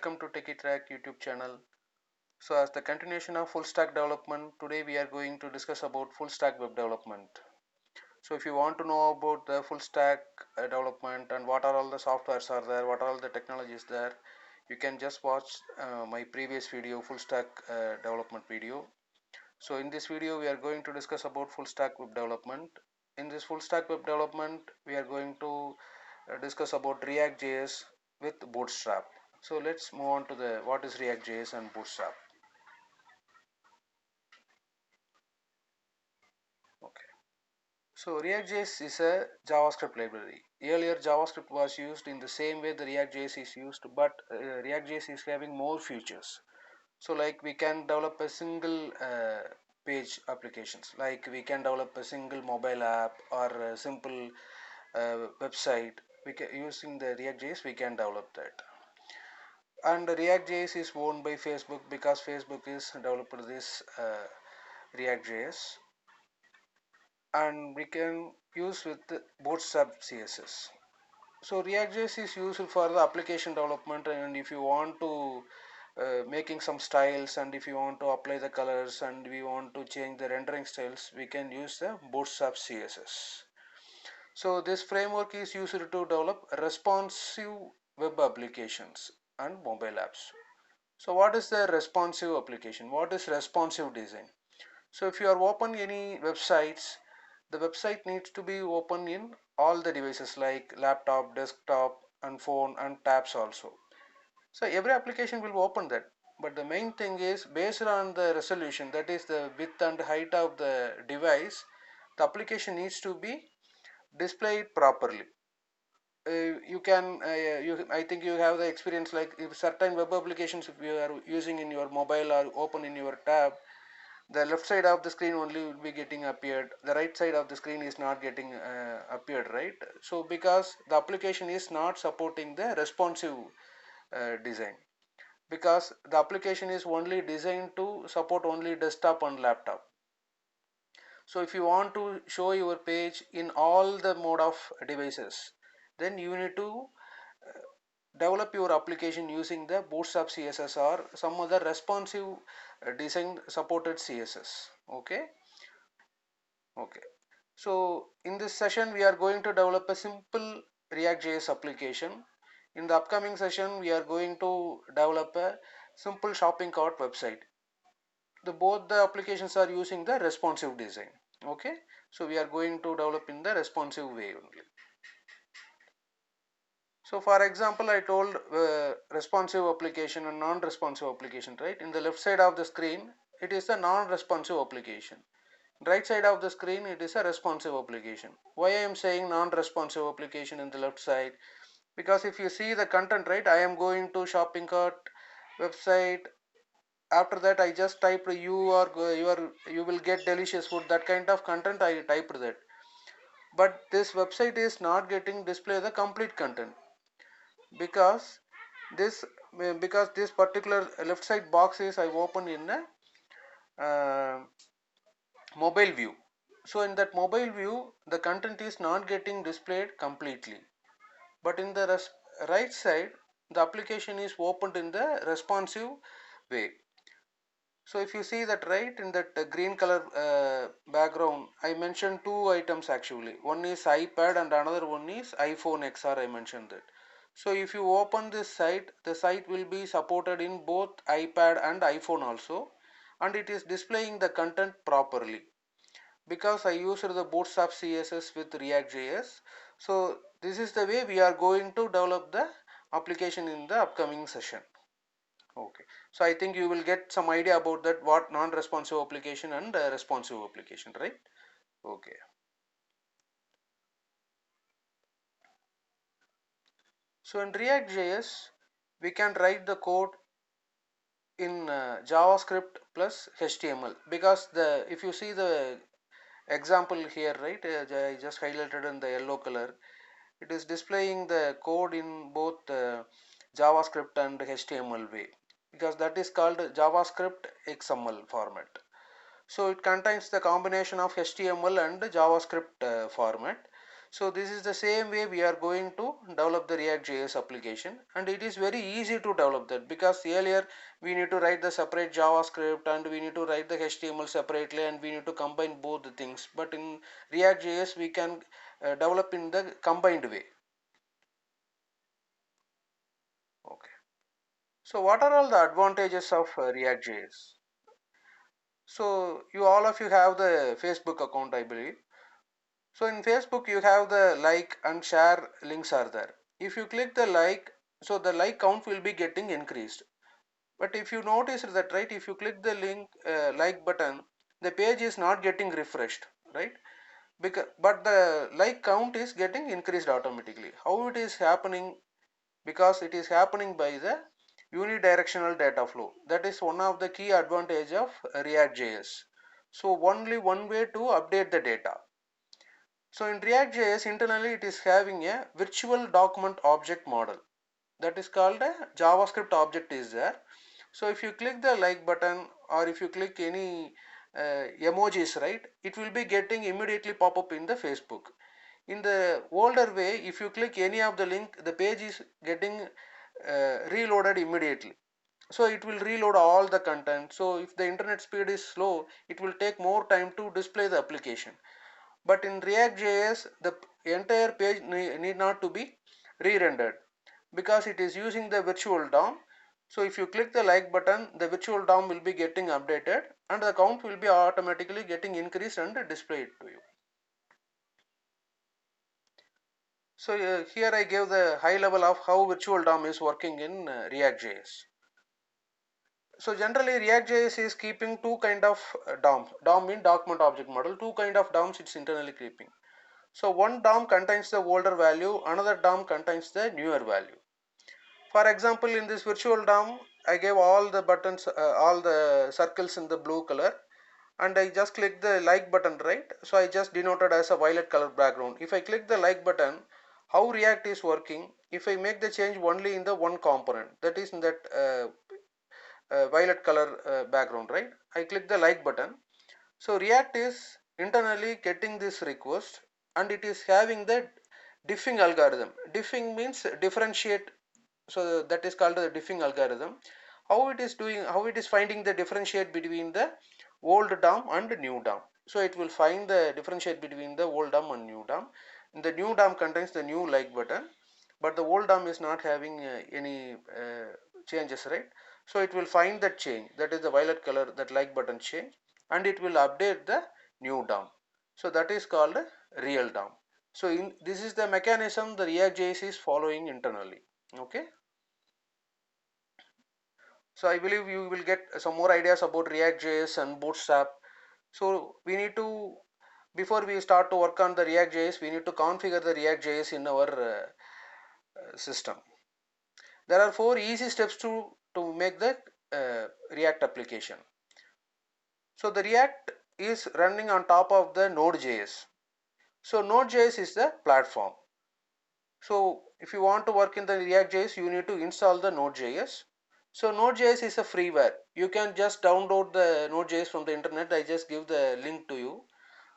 welcome to TechieTrack YouTube channel. So as the continuation of full stack development, today we are going to discuss about full stack web development. So if you want to know about the full stack development and what are all the softwares are there, what are all the technologies there, you can just watch my previous video, full stack development video. So in this video we are going to discuss about full stack web development. In this full stack web development we are going to discuss about React.js with Bootstrap. So let's move on to the what is React.js and Bootstrap. Okay. So React.js is a JavaScript library. Earlier JavaScript was used in the same way the React.js is used, but React.js is having more features. So like we can develop a single page applications, like we can develop a single mobile app or a simple website. Using the React.js we can develop that. And React.js is owned by Facebook because Facebook is developed this React.js, and we can use with Bootstrap CSS. So React.js is used for the application development, and if you want to making some styles, and if you want to apply the colors, and we want to change the rendering styles, we can use the Bootstrap CSS. So this framework is used to develop responsive web applications and mobile apps. So what is the responsive application? What is responsive design? So if you are open any websites, the website needs to be open in all the devices like laptop, desktop and phone and tabs also. So every application will open that. But the main thing is based on the resolution, that is the width and height of the device, the application needs to be displayed properly. You can I think you have the experience, like if certain web applications if you are using in your mobile or open in your tab, the left side of the screen only will be getting appeared, the right side of the screen is not getting appeared, right? So because the application is not supporting the responsive design, because the application is only designed to support only desktop and laptop. So if you want to show your page in all the mode of devices, then you need to develop your application using the Bootstrap CSS or some other responsive design supported CSS. Okay. Okay. So in this session we are going to develop a simple React.js application. In the upcoming session we are going to develop a simple shopping cart website. Both the applications are using the responsive design. Okay. So we are going to develop in the responsive way only. So for example, I told responsive application and non-responsive application, right? In the left side of the screen, it is a non-responsive application. Right side of the screen, it is a responsive application. Why I am saying non-responsive application in the left side? Because if you see the content, right, I am going to shopping cart website. After that, I just typed you will get delicious food. That kind of content I typed that. But this website is not getting display the complete content, because this because this particular left side box is I open in a mobile view. So in that mobile view the content is not getting displayed completely, but in the right side the application is opened in the responsive way. So if you see that, right, in that green color background, I mentioned two items actually. One is iPad and another one is iPhone XR. I mentioned that. So if you open this site, the site will be supported in both iPad and iPhone also, and it is displaying the content properly because I used the Bootstrap CSS with React.js. So this is the way we are going to develop the application in the upcoming session. Okay, so I think you will get some idea about that, what non-responsive application and responsive application, right? Okay. So in React.js, we can write the code in JavaScript plus HTML, because the if you see the example here, right, I just highlighted in the yellow color, it is displaying the code in both JavaScript and HTML way, because that is called JavaScript XML format. So it contains the combination of HTML and JavaScript format. So this is the same way we are going to develop the React.js application, and it is very easy to develop that, because earlier we need to write the separate JavaScript and we need to write the HTML separately and we need to combine both the things. But in React.js we can develop in the combined way. Okay. So what are all the advantages of React.js? So you all of you have the Facebook account, I believe. So in Facebook you have the like and share links are there. If you click the like, so the like count will be getting increased. But if you notice that, right, if you click the link like button, the page is not getting refreshed, right? But the like count is getting increased automatically. How it is happening? Because it is happening by the unidirectional data flow. That is one of the key advantage of React.js. So only one way to update the data. So in React.js internally it is having a virtual document object model, that is called a JavaScript object is there. So if you click the like button or if you click any emojis, right, it will be getting immediately pop up in the Facebook. In the older way, if you click any of the link, the page is getting reloaded immediately. So it will reload all the content. So if the internet speed is slow, it will take more time to display the application. But in React.js, the entire page need not to be re-rendered, because it is using the virtual DOM. So if you click the like button, the virtual DOM will be getting updated and the count will be automatically getting increased and displayed to you. So here I gave the high level of how virtual DOM is working in React.js. So generally React.js is keeping two kind of DOMs. DOM means document object model. Two kind of DOMs it's internally keeping. So one DOM contains the older value, another DOM contains the newer value. For example, in this virtual DOM, I gave all the buttons, all the circles in the blue color, and I just click the like button, right? So I just denoted as a violet color background. If I click the like button, how React is working, if I make the change only in the one component, that is in that violet color background, right? I click the like button. So React is internally getting this request and it is having the diffing algorithm. Diffing means differentiate. So that is called the diffing algorithm. How it is doing, how it is finding the differentiate between the old DOM and new DOM. So it will find the differentiate between the old DOM and new DOM. The new DOM contains the new like button, but the old DOM is not having any changes, right? So it will find that change, that is the violet color, that like button change, and it will update the new DOM. So that is called a real DOM. So this is the mechanism the React.js is following internally. Okay. So I believe you will get some more ideas about React.js and Bootstrap. So we need to, before we start to work on the React.js, we need to configure the React.js in our system. There are 4 easy steps to make the React application. So the React is running on top of the Node.js. So Node.js is the platform. So if you want to work in the React.js, you need to install the Node.js. So Node.js is a freeware. You can just download the Node.js from the internet. I just give the link to you.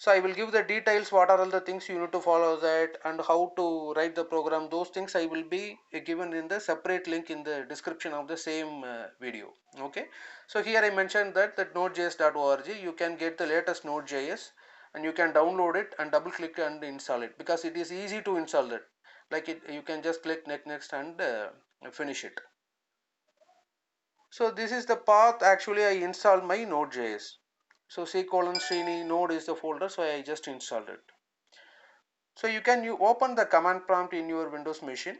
So I will give the details, what are all the things you need to follow that and how to write the program. Those things I will be given in the separate link in the description of the same video. Okay. So here I mentioned that nodejs.org, you can get the latest Node.js and you can download it and double click and install it, because it is easy to install that. Like it, you can just click next and finish it. So this is the path actually I installed my Node.js. So C:/Srini node is the folder, so I just installed it. So you open the command prompt in your Windows machine,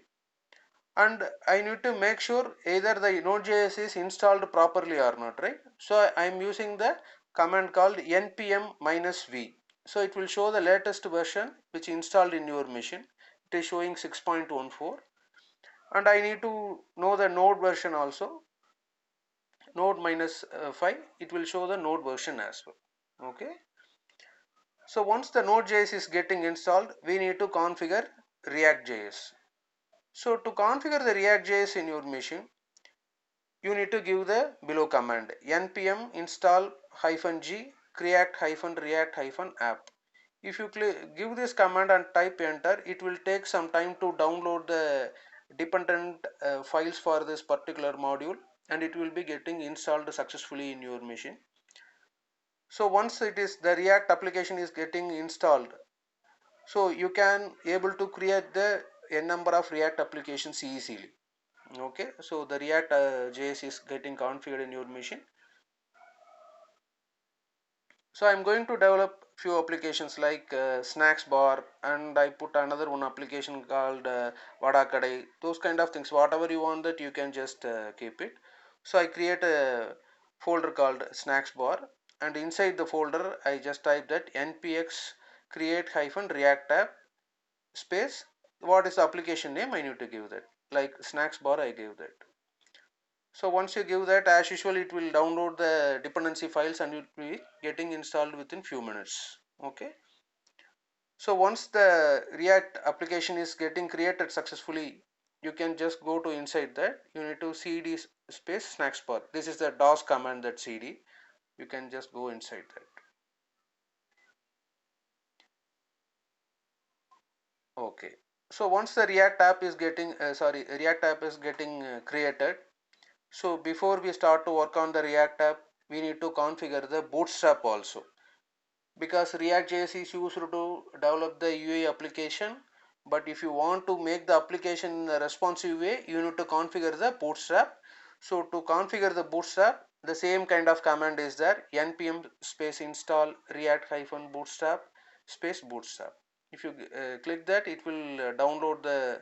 and I need to make sure either the Node.js is installed properly or not, right? So I am using the command called npm-v. So it will show the latest version which installed in your machine. It is showing 6.14, and I need to know the node version also. Node minus 5, it will show the node version as well. Okay. So once the Node.js is getting installed, we need to configure React.js. So to configure the React.js in your machine, you need to give the below command: npm install -g create-react-app. If you give this command and type enter, it will take some time to download the dependent files for this particular module, and it will be getting installed successfully in your machine. So once it is, the React application is getting installed, so you can able to create the n number of React applications easily. Okay, so the React JS is getting configured in your machine. So I'm going to develop few applications like snacks bar, and I put another one application called vada kadai, those kind of things. Whatever you want that you can just keep it. So I create a folder called snacks bar, and inside the folder I just type that npx create hyphen react app space, what is the application name, I need to give that, like snacks bar I gave that. So once you give that, as usual it will download the dependency files and it will be getting installed within few minutes. Okay, so once the React application is getting created successfully, you can just go to inside that, you need to cd space snacks bar, this is the dos command, that cd, you can just go inside that. Okay, so once the React app is getting React app is getting created, so before we start to work on the React app, we need to configure the bootstrap also, because React.js is used to develop the UI application, but if you want to make the application in a responsive way, you need to configure the bootstrap. So to configure the bootstrap, the same kind of command is there, npm space install react hyphen bootstrap space bootstrap. If you click that, it will download the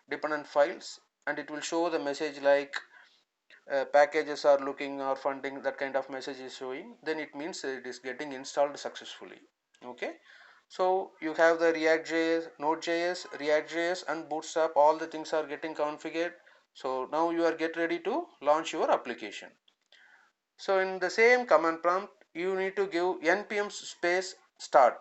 dependent files, and it will show the message like packages are looking or funding, that kind of message is showing, then it means it is getting installed successfully. Okay, so you have the React.js, Node.js, React.js and Bootstrap, all the things are getting configured. So now you are get ready to launch your application. So in the same command prompt, you need to give npm space start.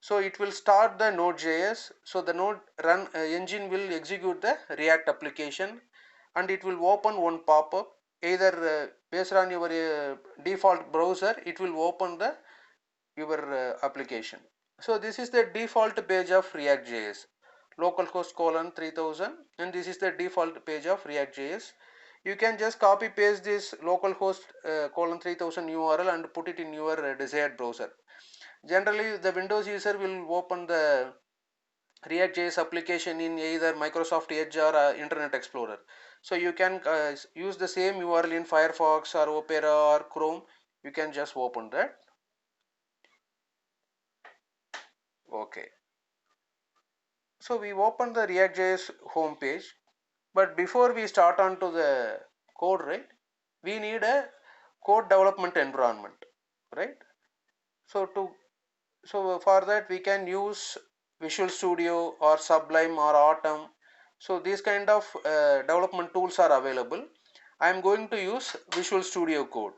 So it will start the Node.js. So the Node run engine will execute the React application, and it will open one pop-up. Either based on your default browser, it will open the your application. So this is the default page of React.js, localhost colon 3000, and this is the default page of React.js. You can just copy paste this localhost colon 3000 URL and put it in your desired browser. Generally, the Windows user will open the React.js application in either Microsoft Edge or Internet Explorer. So you can use the same URL in Firefox or Opera or Chrome. You can just open that. Okay. So we open the React.js home page, but before we start on to the code, right, we need a code development environment, right? So for that we can use Visual Studio or Sublime or Atom. So these kind of development tools are available. I am going to use Visual Studio Code.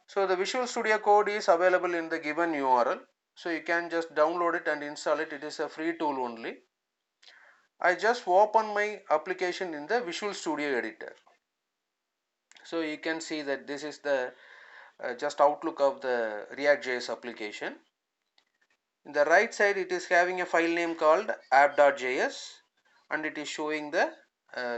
So the Visual Studio Code is available in the given URL. So you can just download it and install it. It is a free tool only. I just open my application in the Visual Studio editor. So you can see that this is the just outlook of the React.js application. In the right side, it is having a file name called app.js, and it is showing the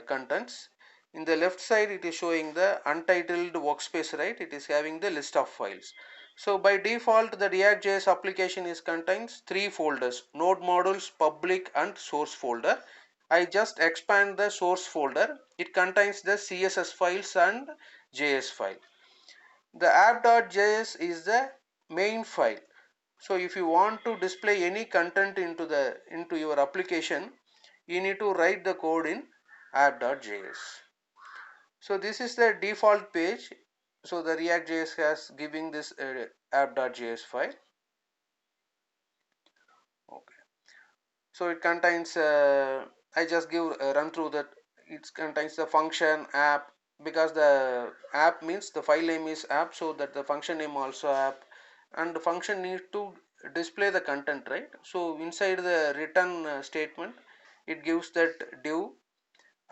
contents. In the left side, it is showing the untitled workspace, right? It is having the list of files. So by default, the React.js application is contains three folders: node modules, public and source folder. I just expand the source folder. It contains the CSS files and JS file. The app.js is the main file. So if you want to display any content into your application, you need to write the code in app.js. So this is the default page. So the React.js has giving this app.js file. Okay. So it contains I just give run through that. It contains the function app, because the app means the file name is app, so that the function name also app, and the function needs to display the content, right? So inside the return statement, it gives that div,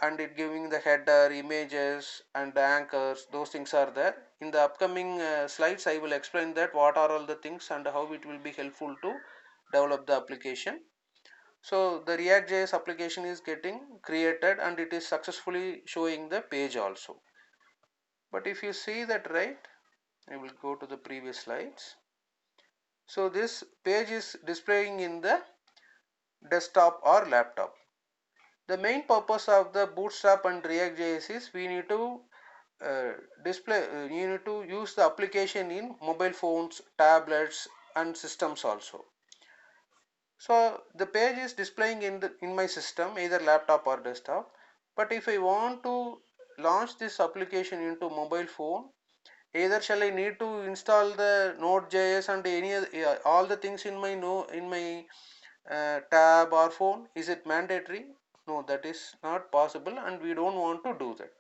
and it giving the header, images and the anchors, those things are there. In the upcoming slides, I will explain that what are all the things and how it will be helpful to develop the application. So the React.js application is getting created and it is successfully showing the page also. But if you see that, right, I will go to the previous slides. So this page is displaying in the desktop or laptop. The main purpose of the Bootstrap and React.js is we need to you need to use the application in mobile phones, tablets and systems also. So the page is displaying in my system, either laptop or desktop. But if I want to launch this application into mobile phone, either shall I need to install the Node.js and any all the things in my tab or phone? Is it mandatory? No, that is not possible, and we don't want to do that.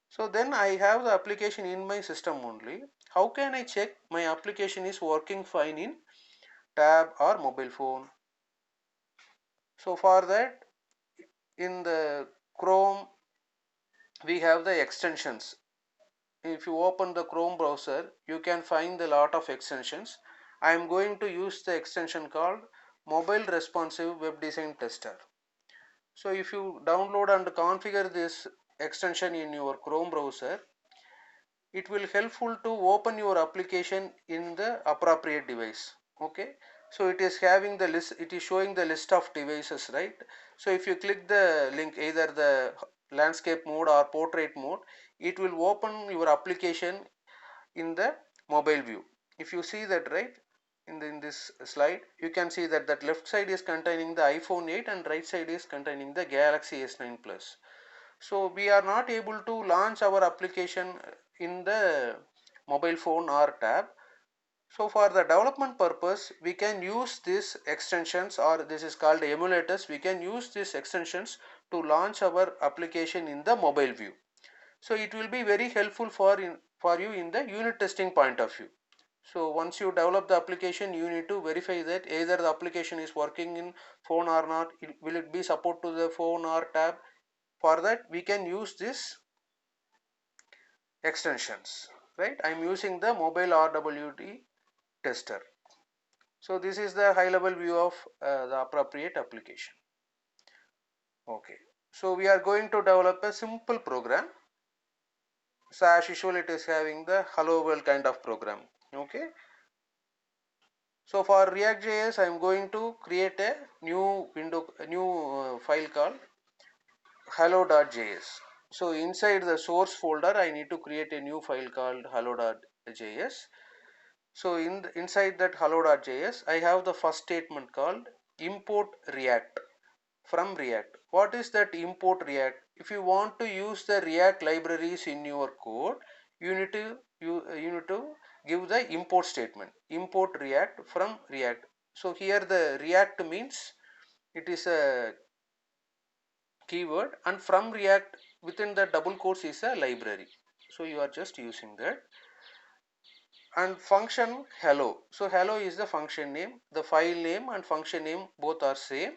So then I have the application in my system only. How can I check my application is working fine in tab or mobile phone? So for that, in the Chrome we have the extensions. If you open the Chrome browser, you can find a lot of extensions. I am going to use the extension called Mobile Responsive Web Design Tester. So if you download and configure this extension in your Chrome browser, it will helpful to open your application in the appropriate device. Okay, so it is having the list, it is showing the list of devices, right? So if you click the link, either the landscape mode or portrait mode, it will open your application in the mobile view. If you see that, right, in this slide, you can see that that left side is containing the iPhone 8 and right side is containing the Galaxy S9 Plus. So we are not able to launch our application in the mobile phone or tab. So for the development purpose, we can use these extensions, or this is called emulators. We can use these extensions to launch our application in the mobile view. So it will be very helpful for you in the unit testing point of view. So once you develop the application, you need to verify that either the application is working in phone or not. Will it be support to the phone or tab? For that, we can use this extensions, right? I'm using the mobile RWD tester. So this is the high level view of the appropriate application. Okay, so we are going to develop a simple program. So as usual, it is having the hello world kind of program. Okay, so for React.js, I am going to create a new window, a new file called hello.js. So inside the source folder, I need to create a new file called hello.js. So inside that hello.js, I have the first statement called import React from React. What is that import React? If you want to use the React libraries in your code, you need to give the import statement. Import React from React. So here the React means it is a keyword, and from React within the double quotes is a library. So you are just using that. And function hello. So hello is the function name. The file name and function name both are same.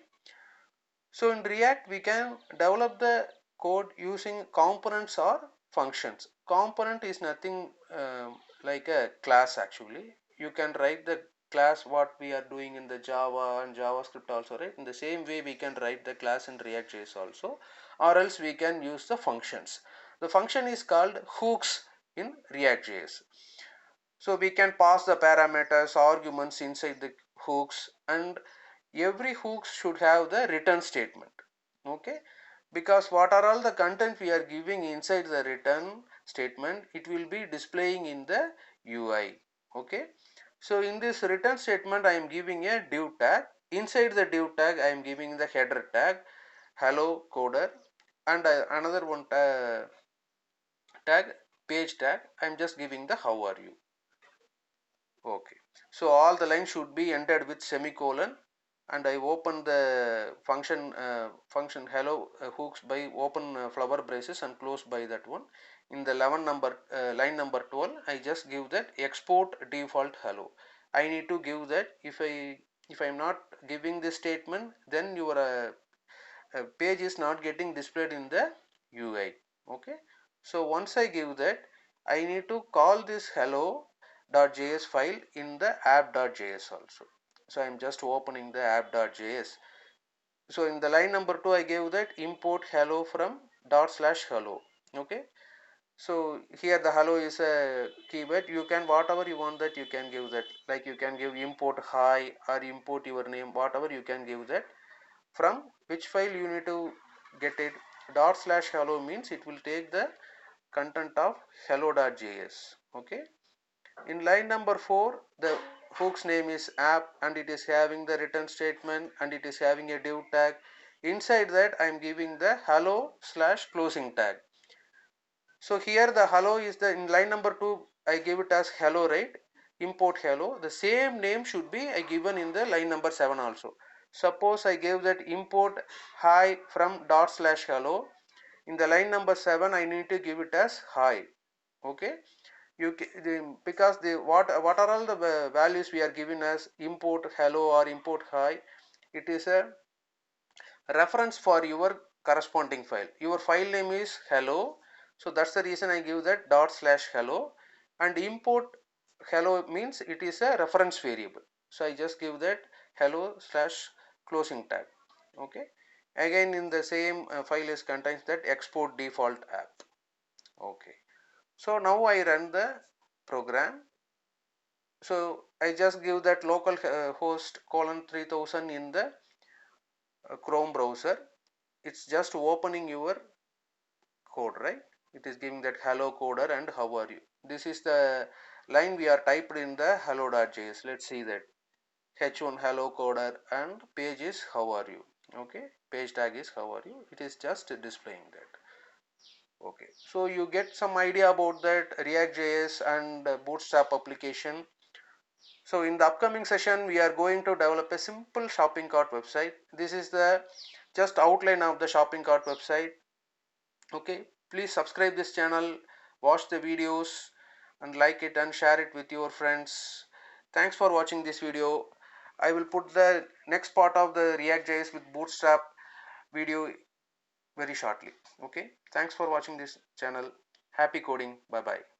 So in React, we can develop the code using components or functions. Component is nothing like a class actually. You can write the class what we are doing in the Java and JavaScript also, right? In the same way, we can write the class in React.js also, or else we can use the functions. The function is called hooks in React.js. So we can pass the parameters, arguments inside the hooks, and every hook should have the return statement. Okay, because what are all the content we are giving inside the return statement, it will be displaying in the UI. Okay, so in this return statement, I am giving a div tag. Inside the div tag, I am giving the header tag hello coder, and another one tag page tag. I am just giving the how are you. Okay, so all the lines should be ended with semicolon, and I open the function hello hooks by open flower braces and close by that one. In the 11 number line number 12, I just give that export default hello. I need to give that. If I am not giving this statement, then your page is not getting displayed in the UI. Okay, so once I give that, I need to call this hello.js file in the app.js also. So I'm just opening the app.js. So in the line number 2 I gave that import hello from /hello. Okay, so here the hello is a keyword. You can whatever you want that you can give that, like you can give import hi or import your name, whatever you can give that. From which file you need to get it. /hello means it will take the content of hello.js. Okay, in line number 4 the hook's name is app and it is having the return statement and it is having a div tag. Inside that I am giving the hello/closing tag. So here the hello is the, in line number 2 I give it as hello, right? Import hello. The same name should be I given in the line number 7 also. Suppose I gave that import hi from /hello. In the line number 7 I need to give it as hi. Okay, because the what are all the values we are given as import hello or import hi, it is a reference for your corresponding file. Your file name is hello, so that's the reason I give that /hello, and import hello means it is a reference variable, so I just give that hello/closing tag. Okay, again in the same file is contains that export default app. Okay, so now I run the program. So I just give that local host :3000 in the Chrome browser. It's just opening your code, right? It is giving that hello coder and how are you. This is the line we are typed in the hello.js. Let's see that h1 hello coder and page is how are you. Okay, page tag is how are you. It is just displaying that. Okay, so you get some idea about that React.js and Bootstrap application. So in the upcoming session we are going to develop a simple shopping cart website. This is the just outline of the shopping cart website. Okay, please subscribe this channel, watch the videos and like it and share it with your friends. Thanks for watching this video. I will put the next part of the React.js with Bootstrap video very shortly. Okay, thanks for watching this channel. Happy coding. Bye bye.